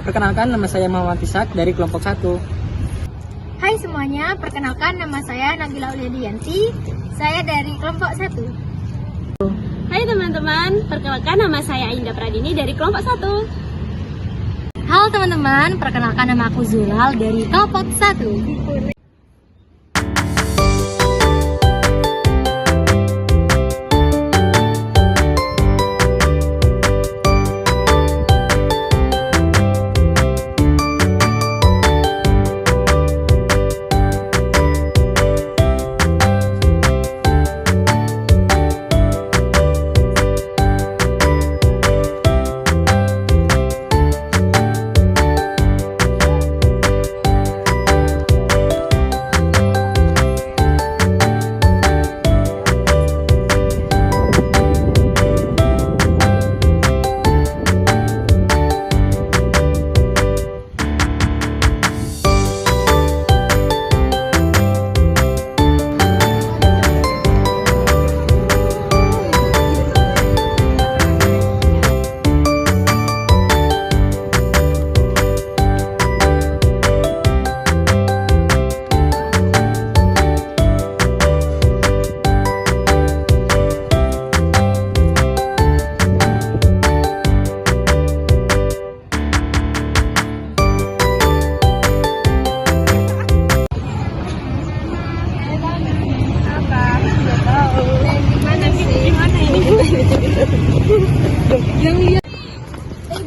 Perkenalkan, nama saya Muhammad Ishak dari kelompok 1. Hai semuanya, perkenalkan nama saya Nabila Uliadianti. Saya dari kelompok 1. Hai teman-teman, perkenalkan nama saya Indah Pradini dari kelompok 1. Halo teman-teman, perkenalkan nama aku Zulal dari kelompok 1.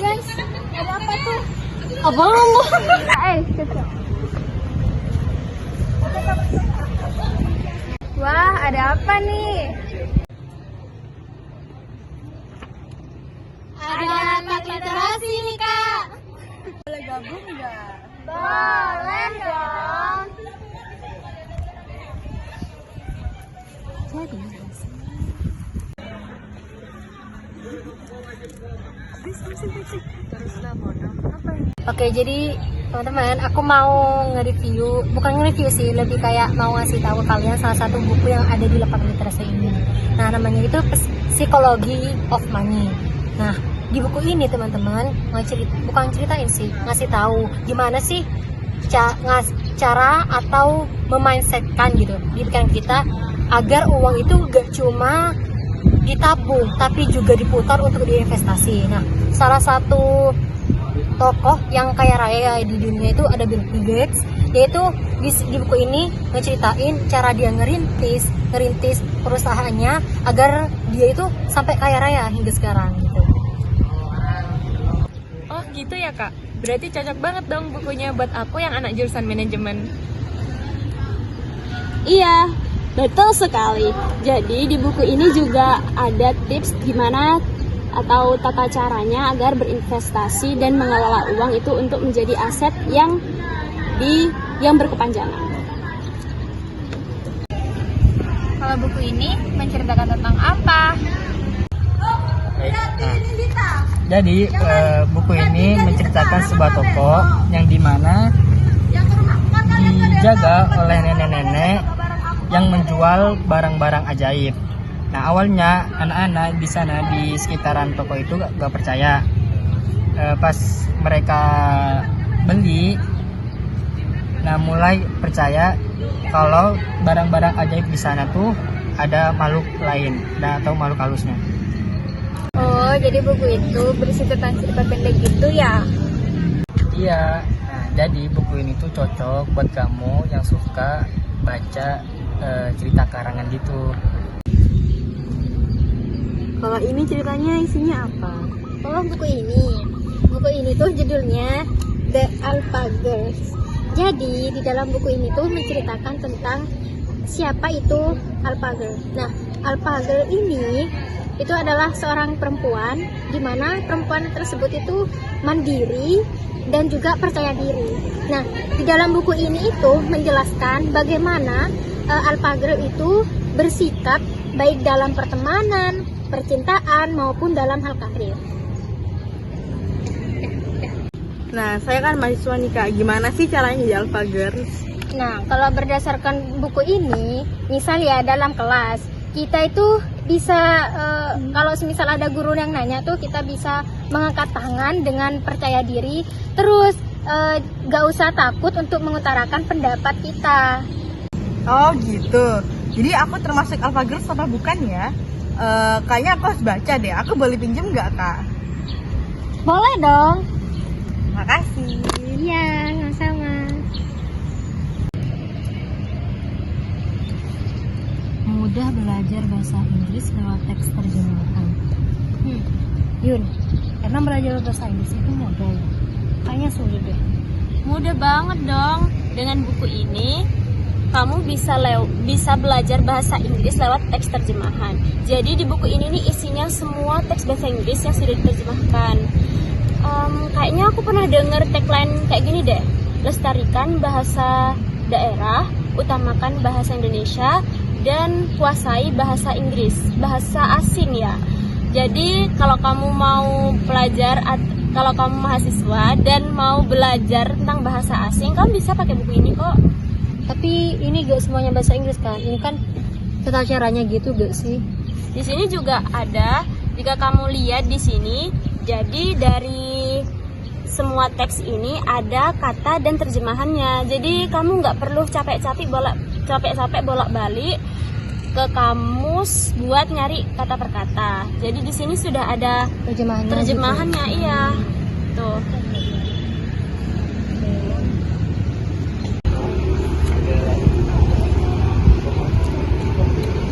Guys, ada apa tuh? Abang, Wah, ada apa nih? Ada rapat literasi nih, Kak. boleh gabung nggak? Boleh dong. Oke, jadi teman-teman, aku mau bukan nge-review sih, lebih kayak mau ngasih tahu kalian salah satu buku yang ada di lapak literasi ini. Nah, namanya itu Psychology of Money. Nah, di buku ini teman-teman bukan ceritain sih, ngasih tahu gimana sih cara atau memindsetkan gitu di pikiran kita agar uang itu gak cuma ditabung tapi juga diputar untuk diinvestasi. Nah, salah satu tokoh yang kaya raya di dunia itu ada Bill Gates, yaitu di buku ini ngeceritain cara dia ngerintis perusahaannya agar dia itu sampai kaya raya hingga sekarang gitu. Oh gitu ya kak, berarti cocok banget dong bukunya buat aku yang anak jurusan manajemen. Iya, betul sekali. Jadi di buku ini juga ada tips gimana atau tata caranya agar berinvestasi dan mengelola uang itu untuk menjadi aset yang berkepanjangan. Kalau buku ini menceritakan tentang apa? Jadi buku ini menceritakan sebuah toko yang dimana dijaga oleh nenek-nenek yang menjual barang-barang ajaib. Nah, awalnya anak-anak di sana di sekitaran toko itu gak percaya. Pas mereka beli, nah mulai percaya kalau barang-barang ajaib di sana tuh ada makhluk lain, atau makhluk halusnya. Oh, jadi buku itu berisi tentang cerita pendek gitu ya? Iya, nah, jadi buku ini tuh cocok buat kamu yang suka baca cerita karangan gitu. Kalau ini ceritanya isinya apa? Oh, buku ini tuh judulnya The Alpagers. Jadi di dalam buku ini tuh menceritakan tentang siapa itu Alpager. Nah, Alpager ini itu adalah seorang perempuan, di mana perempuan tersebut itu mandiri dan juga percaya diri. Nah, di dalam buku ini itu menjelaskan bagaimana Alpager itu bersikap baik dalam pertemanan, percintaan maupun dalam hal karir. Nah, saya kan mahasiswa nih kak, gimana sih caranya jadi Alpagers? Nah, kalau berdasarkan buku ini, misal ya dalam kelas, kita itu bisa kalau semisal ada guru yang nanya tuh kita bisa mengangkat tangan dengan percaya diri, terus gak usah takut untuk mengutarakan pendapat kita. Oh gitu. Jadi aku termasuk Alpha Girls apa bukan ya? Kayaknya aku harus baca deh. Aku boleh pinjem nggak, Kak? Boleh dong. Makasih. Iya, sama-sama. Mudah belajar bahasa Inggris lewat teks terjemahan. Yun, emang belajar bahasa Inggris itu mudah ya? Kayaknya sulit deh. Mudah banget dong. Dengan buku ini kamu bisa belajar bahasa Inggris lewat teks terjemahan. Jadi di buku ini nih isinya semua teks bahasa Inggris yang sudah diterjemahkan. Kayaknya aku pernah denger tagline kayak gini deh. Lestarikan bahasa daerah, utamakan bahasa Indonesia, dan kuasai bahasa Inggris, bahasa asing ya. Jadi kalau kamu mau belajar, kalau kamu mahasiswa dan mau belajar tentang bahasa asing, kamu bisa pakai buku ini kok. Tapi ini gak semuanya bahasa Inggris kan? Ini kan tata caranya gitu gak sih? Di sini juga ada, jika kamu lihat di sini, jadi dari semua teks ini ada kata dan terjemahannya. Jadi kamu nggak perlu capek-capek bolak-balik ke kamus buat nyari kata per kata. Jadi di sini sudah ada terjemahannya, gitu. Iya. Tuh.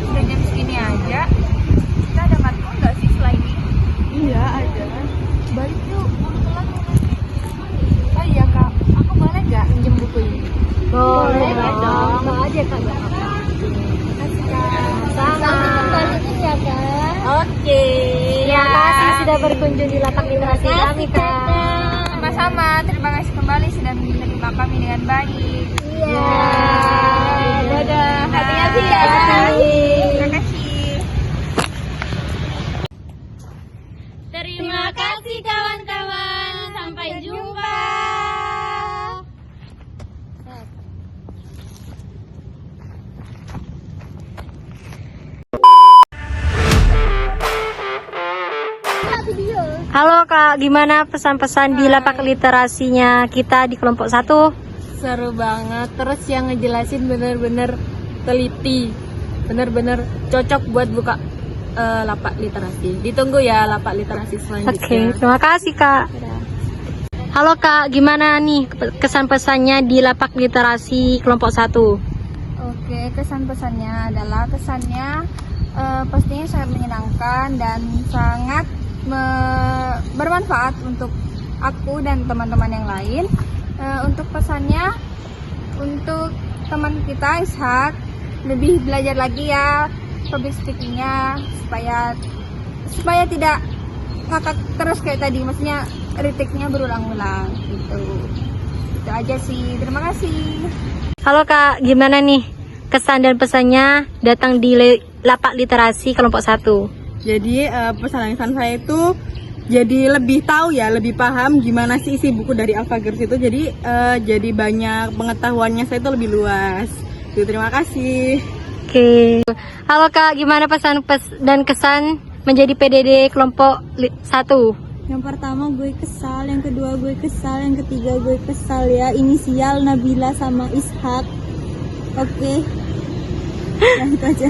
Udah jam segini aja. Kita ada matkul nggak sih setelah ini? Iya, ada. Balik yuk, mau telat. Oh iya, Kak. Aku boleh nggak minjem buku ini? Boleh dong. Mau aja Kak. Makasih, Kak. Nanti kembaliin ya Kak. Oke. Terima kasih sudah berkunjung di lapak literasi kami Kak. Sama-sama. Terima kasih kembali sudah menerima kami dengan baik. Iya. Dadah. Hati-hati ya. Terima kasih. Terima kasih kawan-kawan. Sampai jumpa. Halo Kak, gimana pesan-pesan di lapak literasinya kita di kelompok 1? Seru banget, terus yang ngejelasin bener-bener teliti, bener-bener cocok buat buka lapak literasi. Ditunggu ya lapak literasi selanjutnya. Oke, terima kasih Kak. Halo Kak, gimana nih kesan pesannya di lapak literasi kelompok 1? Oke, kesan-pesannya adalah kesannya pastinya sangat menyenangkan dan sangat bermanfaat untuk aku dan teman-teman yang lain. Untuk pesannya, untuk teman kita Ishak lebih belajar lagi ya public speakingnya supaya tidak ngakak terus kayak tadi, maksudnya retake-nya berulang-ulang gitu. Itu aja sih, terima kasih. Halo Kak, gimana nih kesan dan pesannya datang di lapak literasi kelompok 1? Jadi pesan saya itu jadi lebih tahu ya, lebih paham gimana sih isi buku dari Alpha Girls itu. Jadi banyak pengetahuannya saya itu lebih luas. Jadi, terima kasih. Oke. Halo Kak, gimana pesan dan kesan menjadi PDD kelompok 1? Yang pertama gue kesal, yang kedua gue kesal, yang ketiga gue kesal ya. Inisial Nabila sama Ishak. Oke. Nah itu aja.